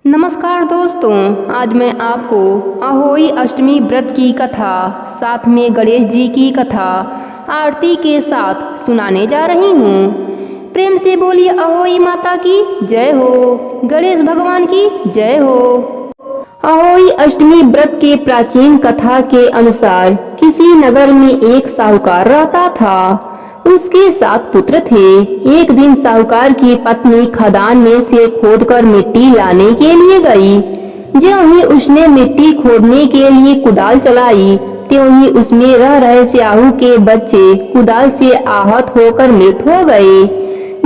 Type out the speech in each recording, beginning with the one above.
नमस्कार दोस्तों, आज मैं आपको अहोई अष्टमी व्रत की कथा साथ में गणेश जी की कथा आरती के साथ सुनाने जा रही हूँ। प्रेम से बोलिए अहोई माता की जय हो, गणेश भगवान की जय हो। अहोई अष्टमी व्रत के प्राचीन कथा के अनुसार किसी नगर में एक साहूकार रहता था। उसके 7 पुत्र थे। एक दिन साहूकार की पत्नी खदान में से खोदकर मिट्टी लाने के लिए गई। ज्यों ही उसने मिट्टी खोदने के लिए कुदाल चलाई, त्यों ही उसमें रह रहे स्याहू के बच्चे कुदाल से आहत होकर मृत हो गए।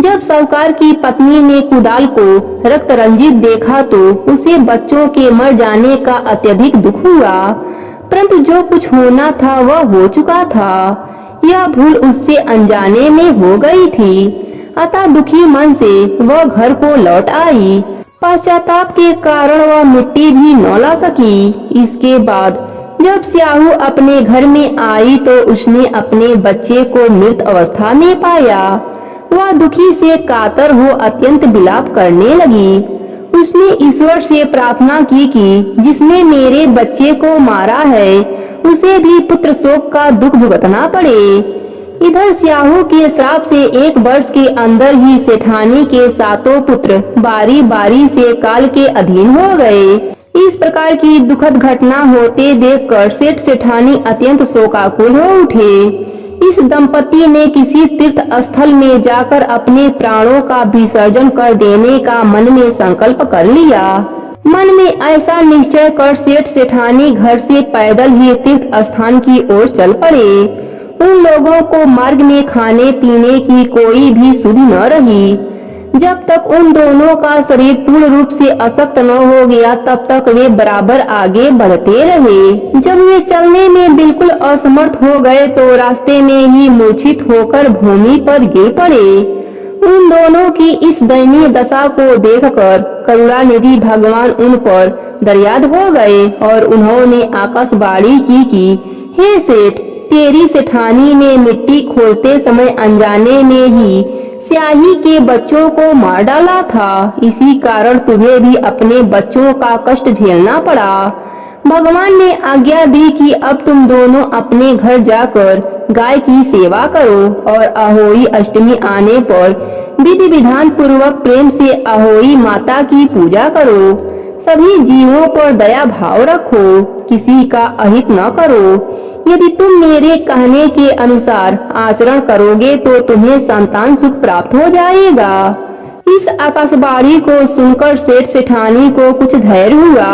जब साहूकार की पत्नी ने कुदाल को रक्त रंजित देखा तो उसे बच्चों के मर जाने का अत्यधिक दुख हुआ, परंतु जो कुछ होना था वह हो चुका था। यह भूल उससे अनजाने में हो गई थी, अतः दुखी मन से वह घर को लौट आई। पश्चाताप के कारण वह मिट्टी भी न ला सकी। इसके बाद जब स्याहू अपने घर में आई तो उसने अपने बच्चे को मृत अवस्था में पाया। वह दुखी से कातर हो अत्यंत विलाप करने लगी। उसने ईश्वर से प्रार्थना की कि जिसने मेरे बच्चे को मारा है उसे भी पुत्र शोक का दुख भुगतना पड़े। इधर स्याहू के श्राप से 1 वर्ष के अंदर ही सेठानी के 7 पुत्र बारी बारी से काल के अधीन हो गए। इस प्रकार की दुखद घटना होते देखकर सेठ सेठानी अत्यंत शोकाकुल हो उठे। इस दंपति ने किसी तीर्थ स्थल में जाकर अपने प्राणों का विसर्जन कर देने का मन में संकल्प कर लिया। मन में ऐसा निश्चय कर सेठ सेठानी घर से पैदल ही तीर्थ स्थान की ओर चल पड़े। उन लोगों को मार्ग में खाने पीने की कोई भी सुध न रही। जब तक उन दोनों का शरीर पूर्ण रूप से अशक्त न हो गया तब तक वे बराबर आगे बढ़ते रहे। जब वे चलने में बिल्कुल असमर्थ हो गए तो रास्ते में ही मूर्छित होकर भूमि पर गिर पड़े। उन दोनों की इस दयनीय दशा को देखकर करुणानिधि भगवान उन पर दयाद हो गए और उन्होंने आकाशवाणी की कि हे सेठ, तेरी सेठानी ने मिट्टी खोदते समय अनजाने में ही स्याही के बच्चों को मार डाला था। इसी कारण तुम्हें भी अपने बच्चों का कष्ट झेलना पड़ा। भगवान ने आज्ञा दी कि अब तुम दोनों अपने घर जाकर गाय की सेवा करो और अहोई अष्टमी आने पर विधि विधान पूर्वक प्रेम से अहोई माता की पूजा करो। सभी जीवों पर दया भाव रखो, किसी का अहित न करो। यदि तुम मेरे कहने के अनुसार आचरण करोगे तो तुम्हें संतान सुख प्राप्त हो जाएगा। इस आकाशवाणी को सुनकर सेठ सेठानी को कुछ धैर्य हुआ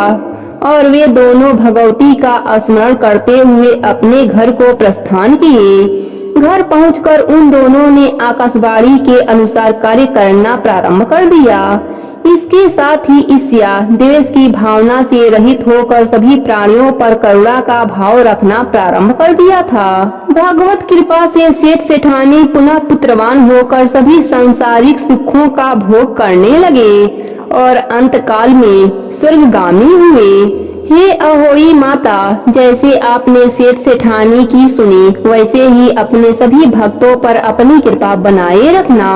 और वे दोनों भगवती का स्मरण करते हुए अपने घर को प्रस्थान किए। घर पहुंचकर उन दोनों ने आकाशवाणी के अनुसार कार्य करना प्रारंभ कर दिया। इसके साथ ही ईर्ष्या द्वेष की भावना से रहित होकर सभी प्राणियों पर करुणा का भाव रखना प्रारंभ कर दिया था। भगवत कृपा से सेठ सेठानी पुनः पुत्रवान होकर सभी सांसारिक सुखों का भोग करने लगे और अंत काल में स्वर्गगामी हुए। हे अहोई माता, जैसे आपने सेठ सेठानी की सुनी वैसे ही अपने सभी भक्तों पर अपनी कृपा बनाए रखना।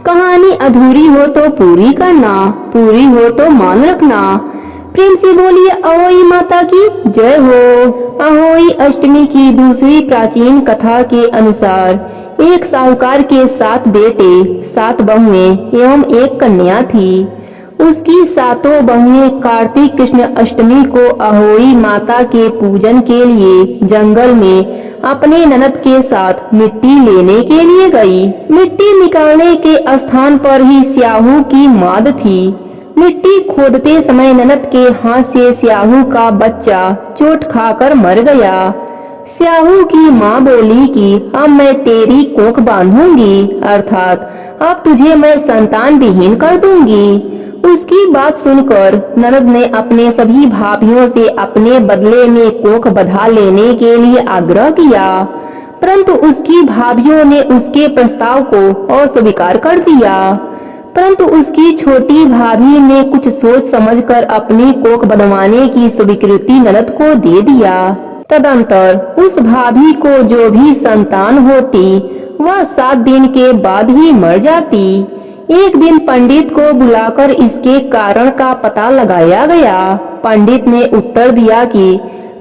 कहानी अधूरी हो तो पूरी करना, पूरी हो तो मान रखना। प्रेम से बोलिए अहोई माता की जय हो। अहोई अष्टमी की दूसरी प्राचीन कथा के अनुसार एक साहूकार के 7 बेटे 7 बहुएं एवं 1 कन्या थी। उसकी 7 बहुएं कार्तिक कृष्ण अष्टमी को अहोई माता के पूजन के लिए जंगल में अपने ननद के साथ मिट्टी लेने के लिए गई। मिट्टी निकालने के स्थान पर ही स्याहू की माद थी। मिट्टी खोदते समय ननद के हाथ से स्याहू का बच्चा चोट खाकर मर गया। स्याहू की माँ बोली कि अब मैं तेरी कोख बांधूंगी, अर्थात अब तुझे मैं संतान विहीन कर दूंगी। उसकी बात सुनकर ननद ने अपने सभी भाभियों से अपने बदले में कोख बंधा लेने के लिए आग्रह किया, परंतु उसकी भाभियों ने उसके प्रस्ताव को अस्वीकार कर दिया। परंतु उसकी छोटी भाभी ने कुछ सोच समझकर अपनी कोख बंधवाने की स्वीकृति ननद को दे दिया। तदंतर उस भाभी को जो भी संतान होती वह 7 दिन के बाद ही मर जाती। एक दिन पंडित को बुलाकर इसके कारण का पता लगाया गया। पंडित ने उत्तर दिया कि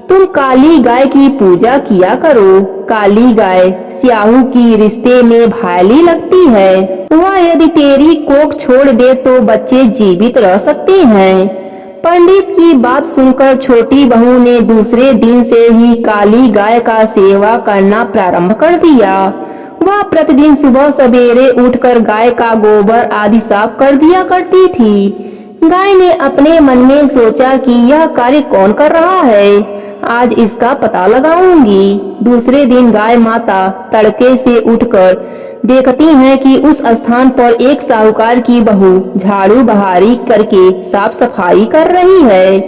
तुम काली गाय की पूजा किया करो। काली गाय स्याहू की रिश्ते में भाली लगती है। वह यदि तेरी कोख छोड़ दे तो बच्चे जीवित रह सकते हैं। पंडित की बात सुनकर छोटी बहू ने दूसरे दिन से ही काली गाय का सेवा करना प्रारंभ कर दिया। वह प्रतिदिन सुबह सवेरे उठकर गाय का गोबर आदि साफ कर दिया करती थी। गाय ने अपने मन में सोचा कि यह कार्य कौन कर रहा है, आज इसका पता लगाऊंगी। दूसरे दिन गाय माता तड़के से उठकर देखती हैं कि उस स्थान पर एक साहूकार की बहू झाड़ू बहारी करके साफ सफाई कर रही है।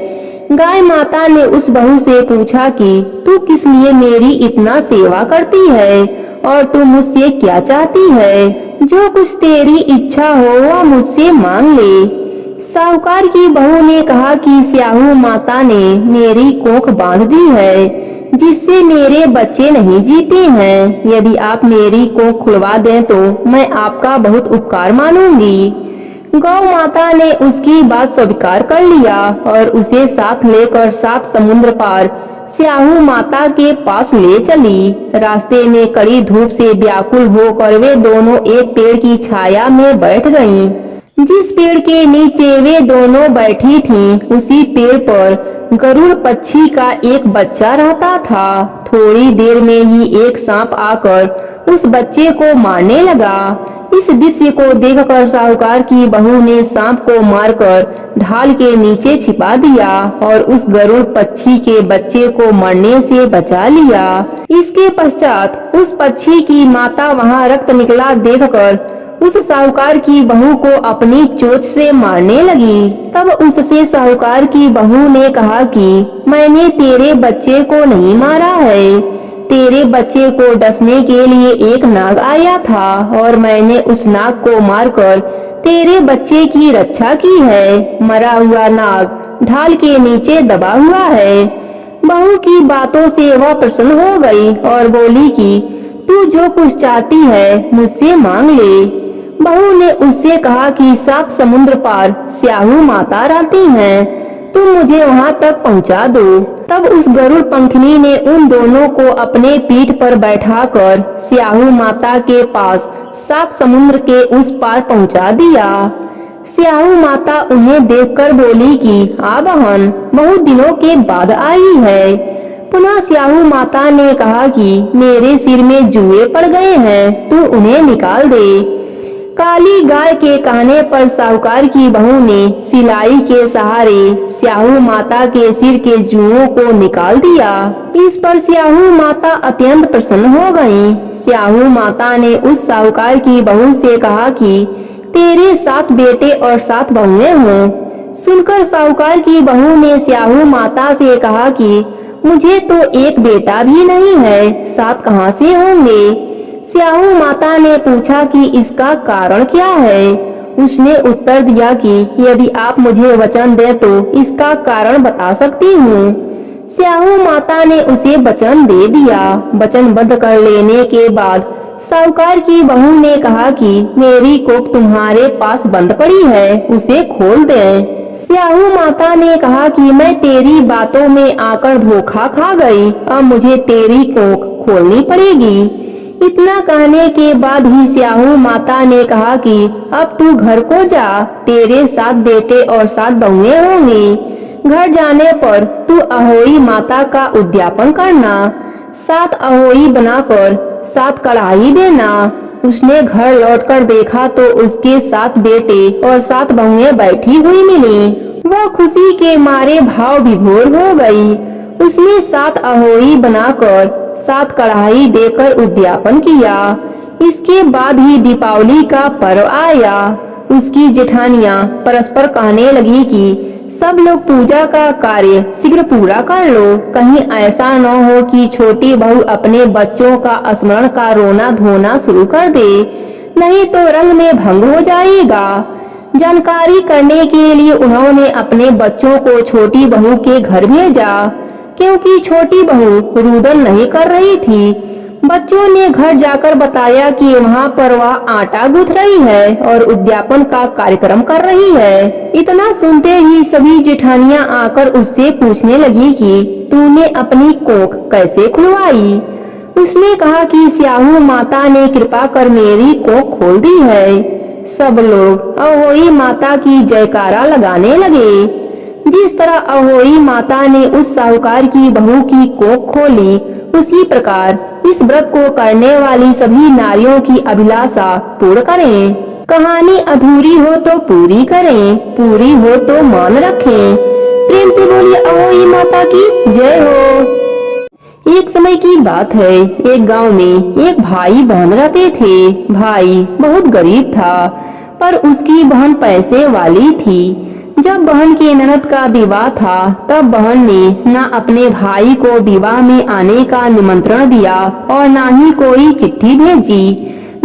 गाय माता ने उस बहू से पूछा कि तू किस लिए मेरी इतना सेवा करती है और तू मुझसे क्या चाहती है? जो कुछ तेरी इच्छा हो वह मुझसे मांग ले। साहूकार की बहू ने कहा कि स्याहू माता ने मेरी कोख बांध दी है, जिससे मेरे बच्चे नहीं जीते हैं। यदि आप मेरी कोख खुलवा दें तो मैं आपका बहुत उपकार मानूंगी। गौ माता ने उसकी बात स्वीकार कर लिया और उसे साथ लेकर 7 समुद्र पार स्याहू माता के पास ले चली। रास्ते में कड़ी धूप से व्याकुल होकर वे दोनों एक पेड़ की छाया में बैठ गईं। जिस पेड़ के नीचे वे दोनों बैठी थीं, उसी पेड़ पर गरुड़ पक्षी का एक बच्चा रहता था। थोड़ी देर में ही एक सांप आकर उस बच्चे को मारने लगा। इस दृश्य को देखकर साहूकार की बहू ने सांप को मारकर ढाल के नीचे छिपा दिया और उस गरुड़ पक्षी के बच्चे को मरने से बचा लिया। इसके पश्चात उस पक्षी की माता वहां रक्त निकला देखकर उस साहूकार की बहू को अपनी चोंच से मारने लगी। तब उससे साहूकार की बहू ने कहा कि मैंने तेरे बच्चे को नहीं मारा है, तेरे बच्चे को डसने के लिए एक नाग आया था और मैंने उस नाग को मारकर तेरे बच्चे की रक्षा की है। मरा हुआ नाग ढाल के नीचे दबा हुआ है। बहू की बातों से वह प्रसन्न हो गई और बोली कि तू जो कुछ चाहती है मुझसे मांग ले। बहू ने उससे कहा कि 7 समुद्र पार स्याहू माता रहती हैं, तुम मुझे वहां तक पहुंचा दो। तब उस गरुड़ पंखनी ने उन दोनों को अपने पीठ पर बैठाकर स्याहू माता के पास 7 समुद्र के उस पार पहुंचा दिया। स्याहू माता उन्हें देखकर बोली कि आ बहन, बहुत दिनों के बाद आई है। पुनः स्याहू माता ने कहा कि मेरे सिर में जुए पड़ गए हैं, तू उन्हें निकाल दे। काली गाय के कहने पर साहूकार की बहू ने सिलाई के सहारे स्याहू माता के सिर के जुओं को निकाल दिया। इस पर स्याहू माता अत्यंत प्रसन्न हो गईं। स्याहू माता ने उस साहूकार की बहू से कहा कि तेरे 7 बेटे और 7 बहुएं हों। सुनकर साहूकार की बहू ने स्याहू माता से कहा कि मुझे तो एक बेटा भी नहीं है, 7 कहाँ से होंगे? स्याहू माता ने पूछा कि इसका कारण क्या है। उसने उत्तर दिया कि यदि आप मुझे वचन दें तो इसका कारण बता सकती हूँ। स्याहू माता ने उसे वचन दे दिया। वचनबद्ध कर लेने के बाद साहूकार की बहू ने कहा कि मेरी कोख तुम्हारे पास बंद पड़ी है, उसे खोल दें। स्याहू माता ने कहा कि मैं तेरी बातों में आकर धोखा खा गई, अब मुझे तेरी कोख खोलनी पड़ेगी। इतना कहने के बाद ही स्याहू माता ने कहा कि अब तू घर को जा, तेरे 7 बेटे और 7 बहुएं होंगी। घर जाने पर तू अहोई माता का उद्यापन करना, 7 अहोई बनाकर 7 कढ़ाई देना। उसने घर लौटकर देखा तो उसके 7 बेटे और 7 बहुएं बैठी हुई मिली। वह खुशी के मारे भाव विभोर हो गई। उसने 7 अहोई बनाकर 7 कढ़ाई देकर उद्यापन किया। इसके बाद ही दीपावली का पर्व आया। उसकी जेठानियां परस्पर कहने लगी कि सब लोग पूजा का कार्य शीघ्र पूरा कर लो, कहीं ऐसा न हो कि छोटी बहू अपने बच्चों का स्मरण का रोना धोना शुरू कर दे, नहीं तो रंग में भंग हो जाएगा। जानकारी करने के लिए उन्होंने अपने बच्चों को छोटी बहू के घर भेजा, क्योंकि छोटी बहू रुदन नहीं कर रही थी। बच्चों ने घर जाकर बताया कि वहाँ पर वह आटा गूंथ रही है और उद्यापन का कार्यक्रम कर रही है। इतना सुनते ही सभी जेठानियां आकर उससे पूछने लगी कि तूने अपनी कोख कैसे खुलवाई। उसने कहा कि स्याहू माता ने कृपा कर मेरी कोख खोल दी है। सब लोग अहोई माता की जयकारा लगाने लगे। जिस तरह अहोई माता ने उस साहूकार की बहू की कोख खोली, उसी प्रकार इस व्रत को करने वाली सभी नारियों की अभिलाषा पूर्ण करें। कहानी अधूरी हो तो पूरी करें, पूरी हो तो मान रखें। प्रेम से बोलिए अहोई माता की जय हो। एक समय की बात है, एक गांव में एक भाई बहन रहते थे। भाई बहुत गरीब था, पर उसकी बहन पैसे वाली थी। जब बहन के ननद का विवाह था, तब बहन ने न अपने भाई को विवाह में आने का निमंत्रण दिया और न ही कोई चिट्ठी भेजी।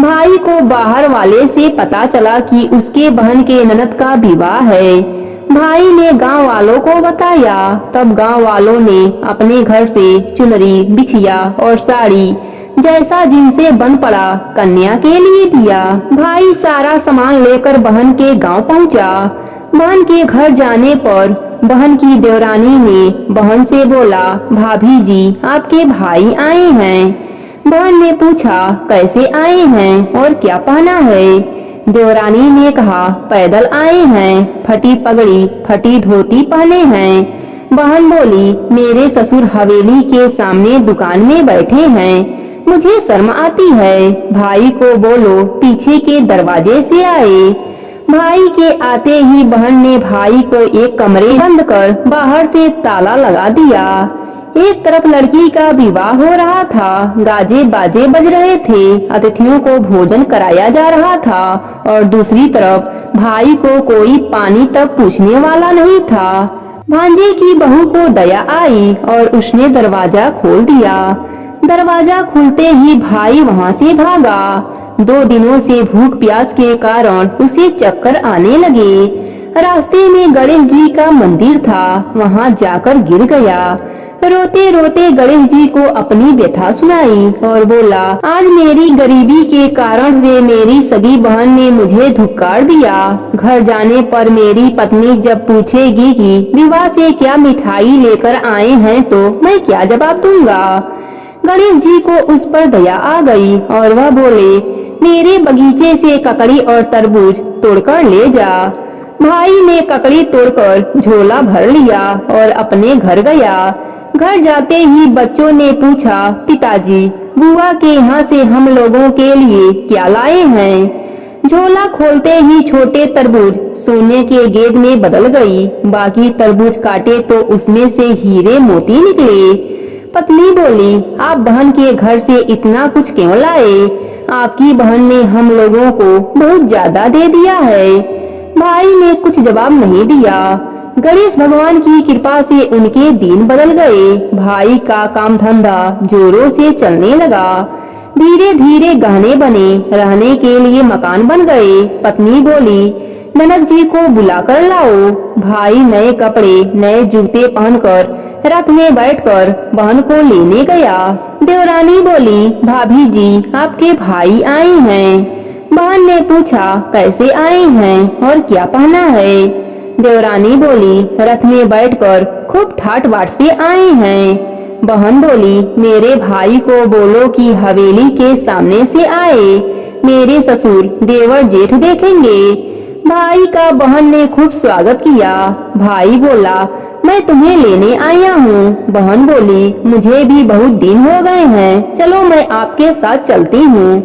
भाई को बाहर वाले से पता चला कि उसके बहन के ननद का विवाह है। भाई ने गांव वालों को बताया। तब गांव वालों ने अपने घर से चुनरी, बिछिया और साड़ी जैसा जिनसे बन पड़ा कन्या के लिए दिया। भाई सारा सामान लेकर बहन के गांव पहुंचा। बहन के घर जाने पर बहन की देवरानी ने बहन से बोला, भाभी जी आपके भाई आए हैं। बहन ने पूछा, कैसे आए हैं और क्या पहना है। देवरानी ने कहा, पैदल आए हैं, फटी पगड़ी फटी धोती पहने हैं। बहन बोली, मेरे ससुर हवेली के सामने दुकान में बैठे हैं, मुझे शर्म आती है। भाई को बोलो पीछे के दरवाजे से आए। भाई के आते ही बहन ने भाई को एक कमरे बंद कर बाहर से ताला लगा दिया। एक तरफ लड़की का विवाह हो रहा था, गाजे बाजे बज रहे थे, अतिथियों को भोजन कराया जा रहा था और दूसरी तरफ भाई को कोई पानी तक पूछने वाला नहीं था। भांजे की बहू को दया आई और उसने दरवाजा खोल दिया। दरवाजा खुलते ही भाई वहाँ से भागा। 2 दिनों से भूख प्यास के कारण उसे चक्कर आने लगे। रास्ते में गणेश जी का मंदिर था, वहाँ जाकर गिर गया। रोते रोते गणेश जी को अपनी व्यथा सुनाई और बोला, आज मेरी गरीबी के कारण से मेरी सगी बहन ने मुझे धुक्कार दिया। घर जाने पर मेरी पत्नी जब पूछेगी कि विवाह से क्या मिठाई लेकर आए हैं, तो मैं क्या जवाब दूंगा। गणेश जी को उस पर दया आ गई और वह बोले, मेरे बगीचे से ककड़ी और तरबूज तोड़कर ले जा। भाई ने ककड़ी तोड़कर झोला भर लिया और अपने घर गया। घर जाते ही बच्चों ने पूछा, पिताजी बुआ के यहाँ से हम लोगों के लिए क्या लाए हैं। झोला खोलते ही छोटे तरबूज सोने के गेंद में बदल गई। बाकी तरबूज काटे तो उसमें से हीरे मोती निकले। पत्नी बोली, आप बहन के घर से इतना कुछ क्यों लाए? आपकी बहन ने हम लोगों को बहुत ज्यादा दे दिया है। भाई ने कुछ जवाब नहीं दिया। गणेश भगवान की कृपा से उनके दिन बदल गए। भाई का काम धंधा जोरों से चलने लगा। धीरे धीरे गहने बने, रहने के लिए मकान बन गए। पत्नी बोली, ननद जी को बुलाकर लाओ। भाई नए कपड़े नए जूते पहनकर रथ में बैठकर बहन को लेने गया। देवरानी बोली, भाभी जी आपके भाई आए हैं। बहन ने पूछा, कैसे आए हैं और क्या पहना है। देवरानी बोली, रथ में बैठकर खूब ठाट बाट से आए हैं। बहन बोली, मेरे भाई को बोलो कि हवेली के सामने से आए, मेरे ससुर देवर जेठ देखेंगे। भाई का बहन ने खूब स्वागत किया। भाई बोला, मैं तुम्हें लेने आया हूँ। बहन बोली, मुझे भी बहुत दिन हो गए हैं, चलो मैं आपके साथ चलती हूँ।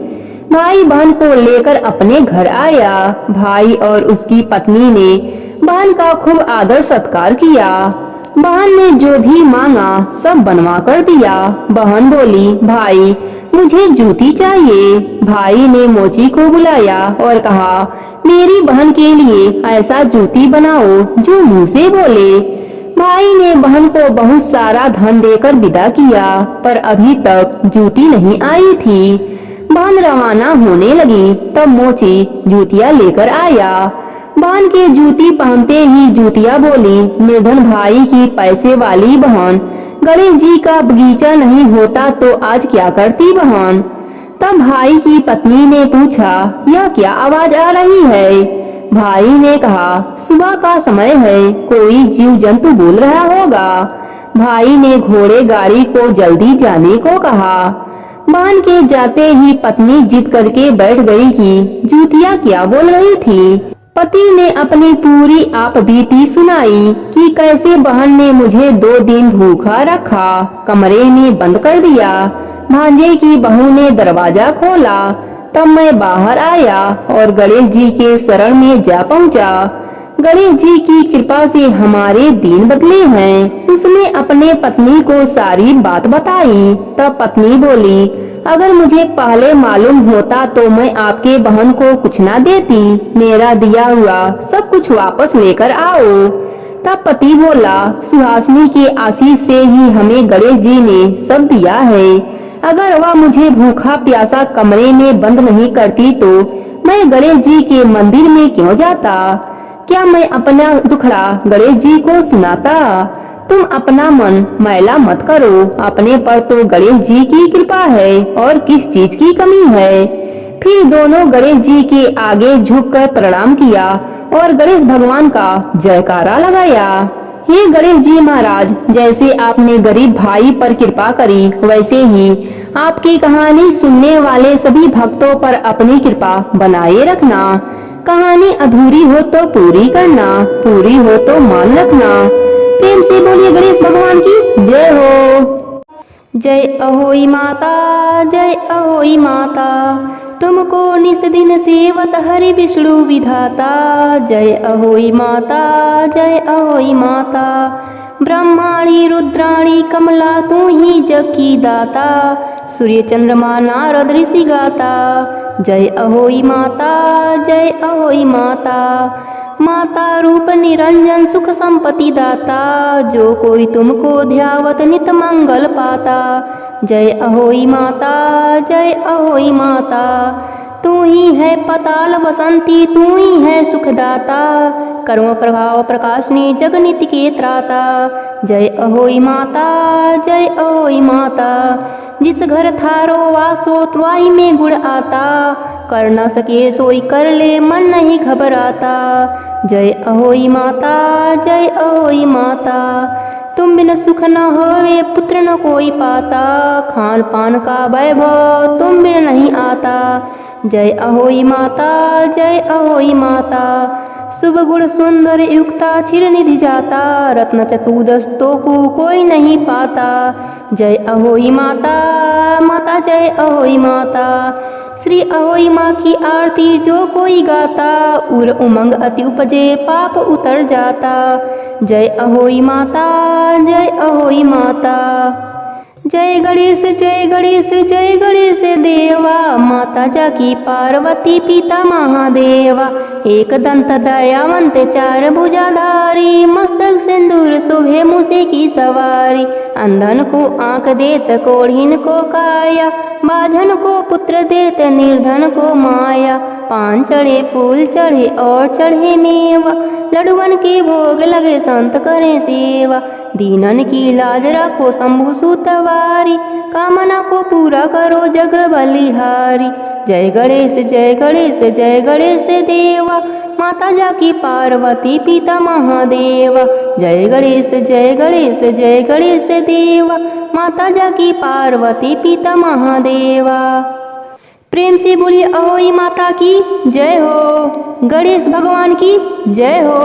भाई बहन को लेकर अपने घर आया। भाई और उसकी पत्नी ने बहन का खूब आदर सत्कार किया। बहन ने जो भी मांगा सब बनवा कर दिया। बहन बोली, भाई मुझे जूती चाहिए। भाई ने मोची को बुलाया और कहा, मेरी बहन के लिए ऐसा जूती बनाओ जो मुँह से बोले। भाई ने बहन को बहुत सारा धन देकर विदा किया, पर अभी तक जूती नहीं आई थी। बहन रवाना होने लगी, तब मोची जूतियाँ लेकर आया। बहन के जूती पहनते ही जूतिया बोली, निर्धन भाई की पैसे वाली बहन गणेश जी का बगीचा नहीं होता तो आज क्या करती बहन? तब भाई की पत्नी ने पूछा, यह क्या आवाज आ रही है? भाई ने कहा, सुबह का समय है, कोई जीव जंतु बोल रहा होगा। भाई ने घोड़े गाड़ी को जल्दी जाने को कहा। बहन के जाते ही पत्नी जिद करके बैठ गई कि जूतिया क्या बोल रही थी। पति ने अपनी पूरी आप बीती सुनाई कि कैसे बहन ने मुझे 2 दिन भूखा रखा, कमरे में बंद कर दिया। भांजे की बहू ने दरवाजा खोला, तब मैं बाहर आया और गणेश जी के शरण में जा पहुंचा। गणेश जी की कृपा से हमारे दिन बदले हैं। उसने अपने पत्नी को सारी बात बताई। तब पत्नी बोली, अगर मुझे पहले मालूम होता तो मैं आपके बहन को कुछ ना देती। मेरा दिया हुआ सब कुछ वापस लेकर आओ। तब पति बोला, सुहासिनी के आशीष से ही हमें गणेश जी ने सब दिया है। अगर वह मुझे भूखा प्यासा कमरे में बंद नहीं करती तो मैं गणेश जी के मंदिर में क्यों जाता? क्या मैं अपना दुखड़ा गणेश जी को सुनाता? तुम अपना मन मैला मत करो, अपने पर तो गणेश जी की कृपा है और किस चीज की कमी है। फिर दोनों गणेश जी के आगे झुककर प्रणाम किया और गणेश भगवान का जयकारा लगाया। हे गणेश जी महाराज, जैसे आपने गरीब भाई पर कृपा करी, वैसे ही आपकी कहानी सुनने वाले सभी भक्तों पर अपनी कृपा बनाए रखना। कहानी अधूरी हो तो पूरी करना, पूरी हो तो मान रखना। प्रेम से बोलिए गणेश भगवान की जय हो। जय अहोई माता, जय अहोई माता, तुमको निस दिन सेवत हरि विष्णु विधाता। जय अहोई माता, जय अहोई माता, ब्रह्माणी रुद्राणी कमला तू ही जग की दाता। सूर्य चंद्रमा नारद ऋषि गाता। जय अहोई माता, जय अहोई माता, माता रूप निरंजन सुख संपत्ति दाता। जो कोई तुमको ध्यावत नित मंगल पाता। जय अहोई माता, जय अहोई माता, तू ही है पताल बसंती, तू ही है सुखदाता। कर्म प्रभाव प्रकाशनी जगनित के त्राता। जय अहोई माता, जय अहोई माता, जिस घर थारो वासो त्वाई में गुण आता। कर न सके सोई कर ले मन नहीं घबराता। जय अहोई माता, जय अहोई माता, तुम बिन सुख न होवे पुत्र न कोई पाता। खान पान का वैभव तुम बिन नहीं आता। जय अहोई माता, जय अहोई माता, शुभ गुण सुंदर युक्ता चिर निधि जाता। रत्न चतुर्दश तो को कोई नहीं पाता। जय अहोई माता, माता जय अहोई माता, श्री अहोई माँ की आरती जो कोई गाता। उर उमंग अति उपजे पाप उतर जाता। जय अहोई माता, जय अहोई माता, जय गणेश जय गणेश जय गणेश देवा। माता जाकी पार्वती पिता महादेवा। एक दंत दयावंत चार भुजाधारी, मस्तक सिंदूर शोभे मुसे की सवारी। अंधन को आंख देत कोढ़ीन को काया, बाझन को पुत्र देत निर्धन को माया। पान चढ़े फूल चढ़े और चढ़े मेवा, लडुअन के भोग लगे संत करें सेवा। दीनन की लाज रखो शंभु सुतवारी, कामना को पूरा करो जग बलिहारी। जय गणेश जय गणेश जय गणेश देवा। माता जाकी पार्वती पिता महादेवा। जय गणेश जय गणेश जय गणेश देवा। माता जाकी पार्वती पिता महादेवा। प्रेम से बोलिए अहोई माता की जय हो, गणेश भगवान की जय हो।